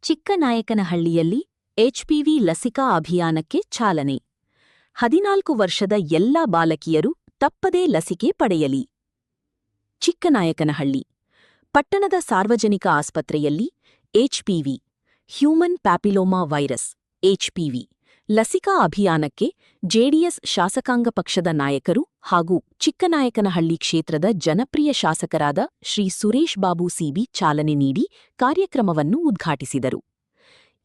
ಚಿಕ್ಕನಾಯಕನಹಳ್ಳಿಯಲ್ಲಿ HPV ಲಸಿಕಾ ಅಭಿಯಾನಕ್ಕೆ ಚಾಲನೆ. 14 ವರ್ಷದ ಎಲ್ಲಾ ಬಾಲಕಿಯರು ತಪ್ಪದೇ ಲಸಿಕೆ ಪಡೆಯಲಿ. ಚಿಕ್ಕನಾಯಕನಹಳ್ಳಿ ಪಟ್ಟಣದ ಸಾರ್ವಜನಿಕ ಆಸ್ಪತ್ರೆಯಲ್ಲಿ HPV human papilloma virus HPV ಲಸಿಕಾ ಅಭಿಯಾನಕ್ಕೆ ಜೆಡಿಎಸ್ ಶಾಸಕಾಂಗ ಪಕ್ಷದ ನಾಯಕರು ಹಾಗೂ ಚಿಕ್ಕನಾಯಕನಹಳ್ಳಿ ಕ್ಷೇತ್ರದ ಜನಪ್ರಿಯ ಶಾಸಕರಾದ ಶ್ರೀ ಸುರೇಶ್ ಬಾಬು ಸಿಬಿ ಚಾಲನೆ ನೀಡಿ ಕಾರ್ಯಕ್ರಮವನ್ನು ಉದ್ಘಾಟಿಸಿದರು.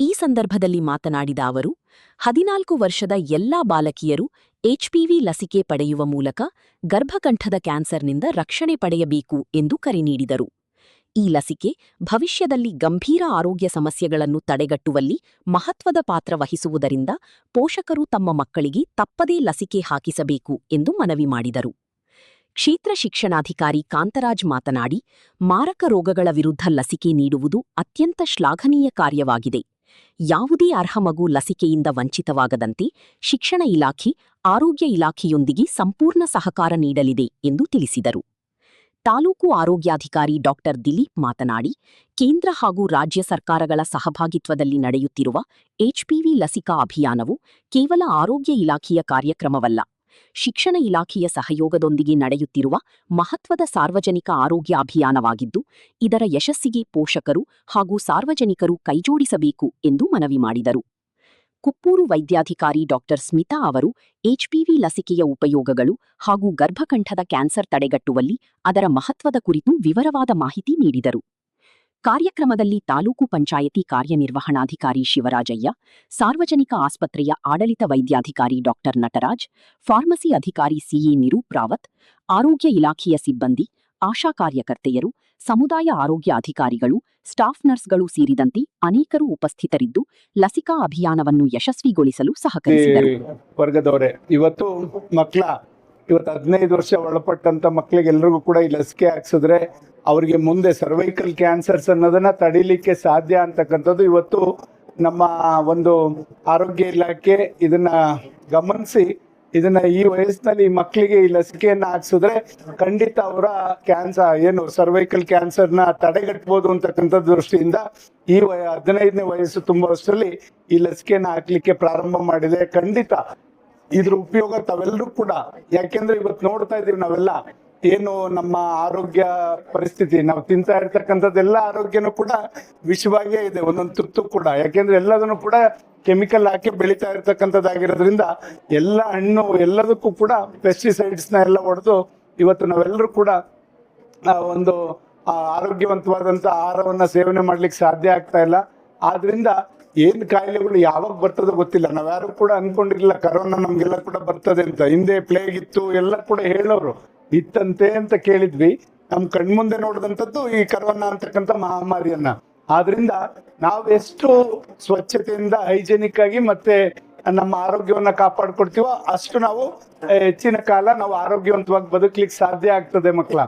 ಈ ಸಂದರ್ಭದಲ್ಲಿ ಮಾತನಾಡಿದ ಅವರು, 14 ವರ್ಷದ ಎಲ್ಲಾ ಬಾಲಕಿಯರು ಎಚ್ಪಿವಿ ಲಸಿಕೆ ಪಡೆಯುವ ಮೂಲಕ ಗರ್ಭಕಂಠದ ಕ್ಯಾನ್ಸರ್ನಿಂದ ರಕ್ಷಣೆ ಪಡೆಯಬೇಕು ಎಂದು ಕರೆ ನೀಡಿದರು. ಈ ಲಸಿಕೆ ಭವಿಷ್ಯದಲ್ಲಿ ಗಂಭೀರ ಆರೋಗ್ಯ ಸಮಸ್ಯೆಗಳನ್ನು ತಡೆಗಟ್ಟುವಲ್ಲಿ ಮಹತ್ವದ ಪಾತ್ರ ವಹಿಸುವುದರಿಂದ ಪೋಷಕರು ತಮ್ಮ ಮಕ್ಕಳಿಗೆ ತಪ್ಪದೇ ಲಸಿಕೆ ಹಾಕಿಸಬೇಕು ಎಂದು ಮನವಿ ಮಾಡಿದರು. ಕ್ಷೇತ್ರ ಶಿಕ್ಷಣಾಧಿಕಾರಿ ಕಾಂತರಾಜ್ ಮಾತನಾಡಿ, ಮಾರಕ ರೋಗಗಳ ವಿರುದ್ಧ ಲಸಿಕೆ ನೀಡುವುದು ಅತ್ಯಂತ ಶ್ಲಾಘನೀಯ ಕಾರ್ಯವಾಗಿದೆ. ಯಾವುದೇ ಅರ್ಹ ಮಗು ಲಸಿಕೆಯಿಂದ ವಂಚಿತವಾಗದಂತೆ ಶಿಕ್ಷಣ ಇಲಾಖೆ, ಆರೋಗ್ಯ ಇಲಾಖೆಯೊಂದಿಗೆ ಸಂಪೂರ್ಣ ಸಹಕಾರ ನೀಡಲಿದೆ ಎಂದು ತಿಳಿಸಿದರು. ತಾಲೂಕು ಆರೋಗ್ಯಾಧಿಕಾರಿ ಡಾ. ದಿಲೀಪ್ ಮಾತನಾಡಿ, ಕೇಂದ್ರ ಹಾಗೂ ರಾಜ್ಯ ಸರ್ಕಾರಗಳ ಸಹಭಾಗಿತ್ವದಲ್ಲಿ ನಡೆಯುತ್ತಿರುವ ಎಚ್ಪಿವಿ ಲಸಿಕಾ ಅಭಿಯಾನವು ಕೇವಲ ಆರೋಗ್ಯ ಇಲಾಖೆಯ ಕಾರ್ಯಕ್ರಮವಲ್ಲ, ಶಿಕ್ಷಣ ಇಲಾಖೆಯ ಸಹಯೋಗದೊಂದಿಗೆ ನಡೆಯುತ್ತಿರುವ ಮಹತ್ವದ ಸಾರ್ವಜನಿಕ ಆರೋಗ್ಯ ಅಭಿಯಾನವಾಗಿದ್ದು, ಇದರ ಯಶಸ್ಸಿಗೆ ಪೋಷಕರು ಹಾಗೂ ಸಾರ್ವಜನಿಕರು ಕೈಜೋಡಿಸಬೇಕು ಎಂದು ಮನವಿ ಮಾಡಿದರು. ಕುಪ್ಪೂರು ವೈದ್ಯಾಧಿಕಾರಿ ಡಾ. ಸ್ಮಿತಾ ಅವರು ಎಚ್ಪಿವಿ ಲಸಿಕೆಯ ಉಪಯೋಗಗಳು ಹಾಗೂ ಗರ್ಭಕಂಠದ ಕ್ಯಾನ್ಸರ್ ತಡೆಗಟ್ಟುವಲ್ಲಿ ಅದರ ಮಹತ್ವದ ಕುರಿತು ವಿವರವಾದ ಮಾಹಿತಿ ನೀಡಿದರು. ಕಾರ್ಯಕ್ರಮದಲ್ಲಿ ತಾಲೂಕು ಪಂಚಾಯತಿ ಕಾರ್ಯನಿರ್ವಹಣಾಧಿಕಾರಿ ಶಿವರಾಜಯ್ಯ, ಸಾರ್ವಜನಿಕ ಆಸ್ಪತ್ರೆಯ ಆಡಳಿತ ವೈದ್ಯಾಧಿಕಾರಿ ಡಾ. ನಟರಾಜ್, ಫಾರ್ಮಸಿ ಅಧಿಕಾರಿ ಸಿಎ ನಿರೂಪ್ ರಾವತ್, ಆರೋಗ್ಯ ಇಲಾಖೆಯ ಸಿಬ್ಬಂದಿ, ಆಶಾ ಕಾರ್ಯಕರ್ತೆಯರು, ಸಮುದಾಯ ಆರೋಗ್ಯ ಅಧಿಕಾರಿಗಳು, ಸ್ಟಾಫ್ ನರ್ಸ್ಗಳು ಸೇರಿದಂತೆ ಅನೇಕರು ಉಪಸ್ಥಿತರಿದ್ದು ಲಸಿಕಾ ಅಭಿಯಾನವನ್ನು ಯಶಸ್ವಿಗೊಳಿಸಲು ಸಹಕರಿಸಿದರು. ವರ್ಗದವರೇ ಇವತ್ತು 15 ವರ್ಷ ಒಳಪಟ್ಟಂತ ಮಕ್ಕಳಿಗೆಲ್ಲರಿಗೂ ಕೂಡ ಈ ಲಸಿಕೆ ಹಾಕ್ಸಿದ್ರೆ ಅವರಿಗೆ ಮುಂದೆ ಸರ್ವೈಕಲ್ ಕ್ಯಾನ್ಸರ್ಸ್ ಅನ್ನೋದನ್ನ ತಡಿಲಿಕ್ಕೆ ಸಾಧ್ಯ ಅಂತಕ್ಕಂಥದ್ದು ಇವತ್ತು ನಮ್ಮ ಒಂದು ಆರೋಗ್ಯ ಇಲಾಖೆ ಇದನ್ನ ಗಮನಿಸಿ ಇದನ್ನ ಈ ವಯಸ್ಸಿನಲ್ಲಿ ಮಕ್ಕಳಿಗೆ ಈ ಲಸಿಕೆಯನ್ನ ಹಾಕ್ಸಿದ್ರೆ ಖಂಡಿತ ಅವರ ಸರ್ವೈಕಲ್ ಕ್ಯಾನ್ಸರ್ನ ತಡೆಗಟ್ಟಬಹುದು ಅಂತಕ್ಕಂಥ ದೃಷ್ಟಿಯಿಂದ ಈ 15ನೇ ವಯಸ್ಸು ತುಂಬ ವರ್ಷದಲ್ಲಿ ಈ ಲಸಿಕೆಯನ್ನ ಹಾಕ್ಲಿಕ್ಕೆ ಪ್ರಾರಂಭ ಮಾಡಿದೆ. ಖಂಡಿತ ಇದ್ರ ಉಪಯೋಗ ತಾವೆಲ್ಲರೂ ಕೂಡ, ಯಾಕೆಂದ್ರೆ ಇವತ್ತು ನೋಡ್ತಾ ಇದೀವಿ ನಾವೆಲ್ಲ ಏನು ನಮ್ಮ ಆರೋಗ್ಯ ಪರಿಸ್ಥಿತಿ, ನಾವು ತಿಂತಾ ಇರ್ತಕ್ಕಂಥದ್ದೆಲ್ಲ ಆರೋಗ್ಯನೂ ಕೂಡ ವಿಷವಾಗೇ ಇದೆ ಒಂದೊಂದು ತುತ್ತು ಕೂಡ, ಯಾಕೆಂದ್ರೆ ಎಲ್ಲದನ್ನು ಕೂಡ ಕೆಮಿಕಲ್ ಹಾಕಿ ಬೆಳೀತಾ ಇರ್ತಕ್ಕಂಥದ್ದಾಗಿರೋದ್ರಿಂದ ಎಲ್ಲ ಹಣ್ಣು ಎಲ್ಲದಕ್ಕೂ ಕೂಡ ಪೆಸ್ಟಿಸೈಡ್ಸ್ನ ಎಲ್ಲ ಹೊಡೆದು ಇವತ್ತು ನಾವೆಲ್ಲರೂ ಕೂಡ ಒಂದು ಆರೋಗ್ಯವಂತವಾದಂಥ ಆಹಾರವನ್ನ ಸೇವನೆ ಮಾಡ್ಲಿಕ್ಕೆ ಸಾಧ್ಯ ಆಗ್ತಾ ಇಲ್ಲ. ಆದ್ರಿಂದ ಏನ್ ಕಾಯಿಲೆಗಳು ಯಾವಾಗ ಬರ್ತದೋ ಗೊತ್ತಿಲ್ಲ. ನಾವ್ಯಾರು ಕೂಡ ಅನ್ಕೊಂಡಿರ್ಲಿಲ್ಲ ಕರೋನಾ ನಮ್ಗೆಲ್ಲ ಕೂಡ ಬರ್ತದೆ ಅಂತ. ಹಿಂದೆ ಪ್ಲೇಗ್ ಇತ್ತು ಎಲ್ಲ ಕೂಡ ಹೇಳೋರು ಇತ್ತಂತೆ ಅಂತ ಕೇಳಿದ್ವಿ. ನಮ್ ಕಣ್ಮುಂದೆ ನೋಡಿದಂಥದ್ದು ಈ ಕರೋನಾ ಅಂತಕ್ಕಂಥ ಮಹಾಮಾರಿಯನ್ನ. ಆದ್ರಿಂದ ನಾವು ಎಷ್ಟು ಸ್ವಚ್ಛತೆಯಿಂದ ಹೈಜೆನಿಕ್ ಆಗಿ ಮತ್ತೆ ನಮ್ಮ ಆರೋಗ್ಯವನ್ನ ಕಾಪಾಡ್ಕೊಡ್ತೀವೋ ಅಷ್ಟು ನಾವು ಹೆಚ್ಚಿನ ಕಾಲ ನಾವು ಆರೋಗ್ಯವಂತವಾಗಿ ಬದುಕಲಿಕ್ಕೆ ಸಾಧ್ಯ ಆಗ್ತದೆ ಮಕ್ಕಳ.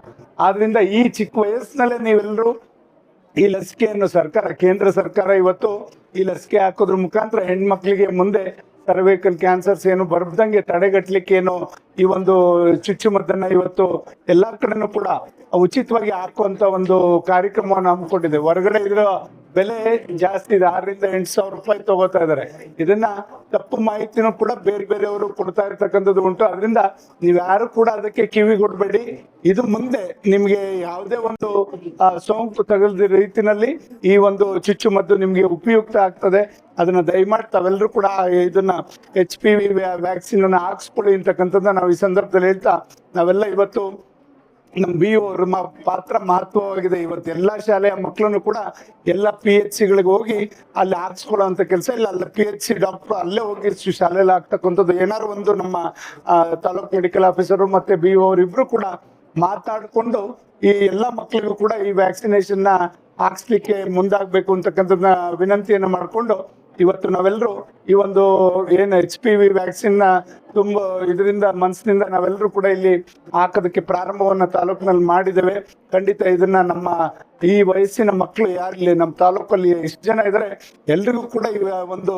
ಆದ್ರಿಂದ ಈ ಚಿಕ್ಕ ವಯಸ್ಸಿನಲ್ಲೇ ನೀವೆಲ್ಲರೂ ಈ ಲಸಿಕೆಯನ್ನು ಕೇಂದ್ರ ಸರ್ಕಾರ ಇವತ್ತು ಈ ಲಸಿಕೆ ಹಾಕೋದ್ರ ಮುಖಾಂತರ ಹೆಣ್ಮಕ್ಳಿಗೆ ಮುಂದೆ ಸರ್ವೈಕಲ್ ಕ್ಯಾನ್ಸರ್ಸ್ ಏನು ಬರ್ದಂಗೆ ತಡೆಗಟ್ಟಲಿಕ್ಕೆ ಏನು ಈ ಒಂದು ಚುಚ್ಚುಮದ್ದನ್ನ ಇವತ್ತು ಎಲ್ಲಾ ಕಡೆನೂ ಕೂಡ ಉಚಿತವಾಗಿ ಹಾಕುವಂತ ಒಂದು ಕಾರ್ಯಕ್ರಮವನ್ನು ಹಮ್ಮಿಕೊಂಡಿದೆ. ಹೊರಗಡೆ ಇರೋ ಬೆಲೆ ಜಾಸ್ತಿ ಇದೆ, 6,000-8,000 ರೂಪಾಯಿ ತಗೋತಾ ಇದಾರೆ. ಇದನ್ನ ತಪ್ಪು ಮಾಹಿತಿನೂ ಕೂಡ ಬೇರೆಯವರು ಕೊಡ್ತಾ ಇರ್ತಕ್ಕಂಥದ್ದು ಉಂಟು. ಅದರಿಂದ ನೀವ್ಯಾರು ಕೂಡ ಅದಕ್ಕೆ ಕಿವಿ ಕೊಡ್ಬೇಡಿ. ಇದು ಮುಂದೆ ನಿಮ್ಗೆ ಯಾವುದೇ ಒಂದು ಸೋಂಕು ತಗಲ್ದ ರೀತಿನಲ್ಲಿ ಈ ಒಂದು ಚುಚ್ಚುಮದ್ದು ನಿಮ್ಗೆ ಉಪಯುಕ್ತ ಆಗ್ತದೆ. ಅದನ್ನ ದಯಮಾಡಿ ತಾವೆಲ್ಲರೂ ಕೂಡ ಇದನ್ನ HPV ವ್ಯಾಕ್ಸಿನ್ ಅನ್ನ ಹಾಕ್ಸ್ಕೊಳ್ಳಿ ಅಂತಕ್ಕಂಥದ್ದನ್ನ ನಾವು ಈ ಸಂದರ್ಭದಲ್ಲಿ ಹೇಳ್ತಾ, ನಾವೆಲ್ಲ ಇವತ್ತು ನಮ್ಮ BO ಅವ್ರ ಪಾತ್ರ ಮಹತ್ವವಾಗಿದೆ. ಇವತ್ತು ಎಲ್ಲಾ ಶಾಲೆಯ ಮಕ್ಕಳನ್ನು ಕೂಡ ಎಲ್ಲ PHCಗಳಿಗೆ ಹೋಗಿ ಅಲ್ಲಿ ಹಾಕ್ಸ್ಕೊಳ್ಳೋ ಅಂತ ಕೆಲಸ ಇಲ್ಲ. ಅಲ್ಲಿ PHC ಡಾಕ್ಟರ್ ಅಲ್ಲೇ ಹೋಗಿ ಶಾಲೆಯಲ್ಲಿ ಆಗ್ತಕ್ಕಂಥದ್ದು ಏನಾದ್ರು ಒಂದು ನಮ್ಮ ತಾಲೂಕ್ ಮೆಡಿಕಲ್ ಆಫೀಸರು ಮತ್ತೆ BO ಅವರಿಬ್ರು ಕೂಡ ಮಾತಾಡ್ಕೊಂಡು ಈ ಎಲ್ಲಾ ಮಕ್ಕಳಿಗೂ ಕೂಡ ಈ ವ್ಯಾಕ್ಸಿನೇಷನ್ ಹಾಕ್ಸ್ಲಿಕ್ಕೆ ಮುಂದಾಗಬೇಕು ಅಂತಕ್ಕಂಥದ್ದನ್ನ ವಿನಂತಿಯನ್ನ ಮಾಡಿಕೊಂಡು ಇವತ್ತು ನಾವೆಲ್ಲರೂ ಈ ಒಂದು ಏನು HPV ವ್ಯಾಕ್ಸಿನ್ ತುಂಬ ಇದರಿಂದ ಮನಸ್ಸಿನಿಂದ ನಾವೆಲ್ಲರೂ ಕೂಡ ಇಲ್ಲಿ ಹಾಕೋದಕ್ಕೆ ಪ್ರಾರಂಭವನ್ನ ತಾಲೂಕಿನಲ್ಲಿ ಮಾಡಿದ್ದೇವೆ. ಖಂಡಿತ ಇದನ್ನ ನಮ್ಮ ಈ ವಯಸ್ಸಿನ ಮಕ್ಕಳು ಯಾರಿಲ್ಲಿ ನಮ್ಮ ತಾಲೂಕಲ್ಲಿ ಎಷ್ಟು ಜನ ಇದ್ದಾರೆ ಎಲ್ರಿಗೂ ಕೂಡ ಈ ಒಂದು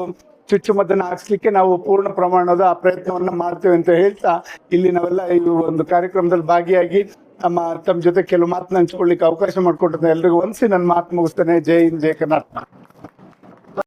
ಚುಚ್ಚುಮದ್ದನ್ನ ಹಾಕ್ಸ್ಲಿಕ್ಕೆ ನಾವು ಪೂರ್ಣ ಪ್ರಮಾಣದ ಪ್ರಯತ್ನವನ್ನ ಮಾಡ್ತೇವೆ ಅಂತ ಹೇಳ್ತಾ ಇಲ್ಲಿ ನಾವೆಲ್ಲ ಈ ಒಂದು ಕಾರ್ಯಕ್ರಮದಲ್ಲಿ ಭಾಗಿಯಾಗಿ ತಮ್ಮ ಜೊತೆ ಕೆಲವು ಮಾತನ್ನ ಹಂಚ್ಕೊಳ್ಳಿಕ್ಕೆ ಅವಕಾಶ ಮಾಡಿಕೊಟ್ಟಿದ್ದೆ ಎಲ್ರಿಗೂ ಒಂದ್ಸಿ ನನ್ನ ಮಾತು ಮುಗಿಸ್ತೇನೆ. ಜೈ ಹಿಂದ್, ಜೈ ಕರ್ನಾಟಕ.